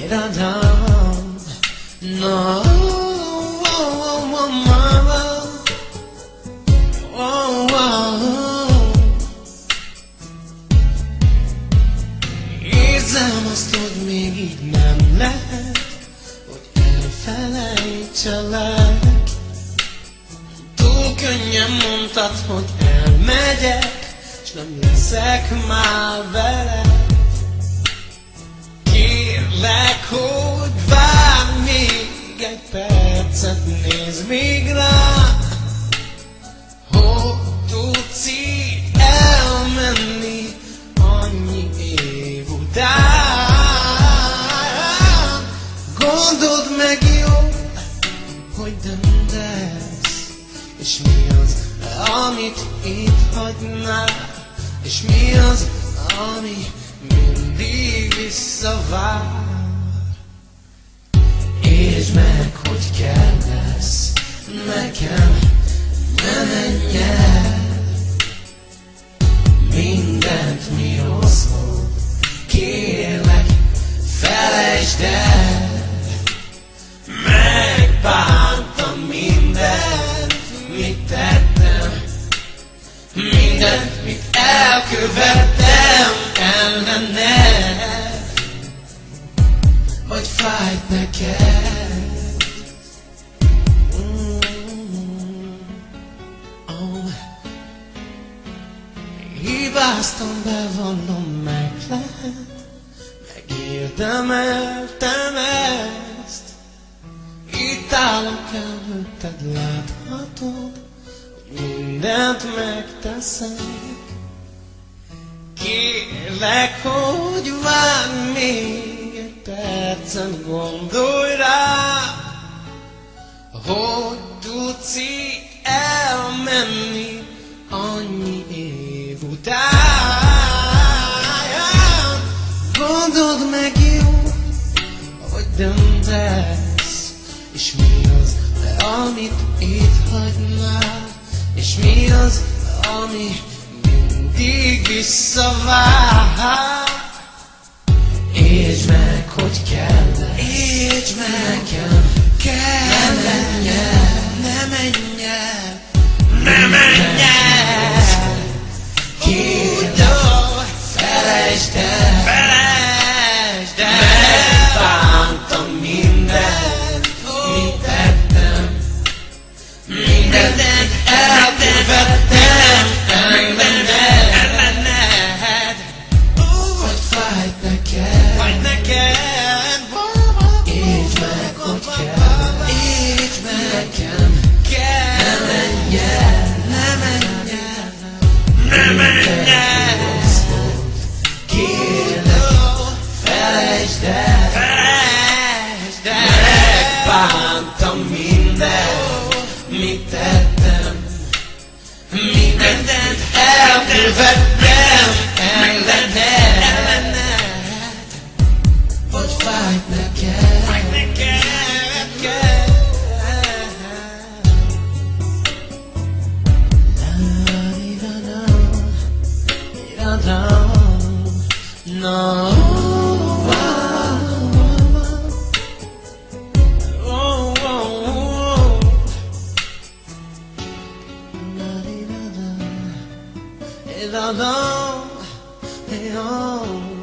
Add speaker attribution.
Speaker 1: No. Érzem azt, hogy még így nem lehet, hogy elfelejtselek. Túl könnyen mondtad, hogy elmegyek, s nem leszek már veled. Kérlek, hogy várj még egy percet, nézd még rá. Hogy tudsz így elmenni annyi év után? Gondold meg jól, hogy döntesz, és mi az, amit itt hagynál, és mi az, ami mindig visszavár. Értsd meg, hogy kell lesz nekem, ne menj el. Mindent mi oszlott, kérlek, felejtsd el. Megbántam mindent, mit tettem, mindent, mit elkövettem ellened. Vagy fájt neked? Hibáztam, bevallom, meg lehet, megérdemeltem ezt. Itt állok előtted, láthatod, hogy mindent megteszek. Kérlek, hogy várj még egy percen, gondolj rá, hogy tudsz így elmenni annyi év után. Gondold meg jó, hogy döntesz, és mi az, amit itt hagynál, és mi az, ami mindig visszavár. Értsd meg, hogy kell lesz, értsd meg, nekem kell. Ne menj el, ne menj el, ne menj el. Kérlek, felejtsd el, felejtsd el. Megbántam mindent, mit tettem, mindent elkövettem ellened. Hogy fájt neked, fájt neked. Értsd meg, hogy kell, értsd meg, nekem kell. Ne menj el, ne menj el, ne menj el. Kérlek, felejtsd el, felejtsd el. Megbántam mindent, mit tettem, mindent elkövettem ellened. Hogy fájt neked, fájt neked. No. No.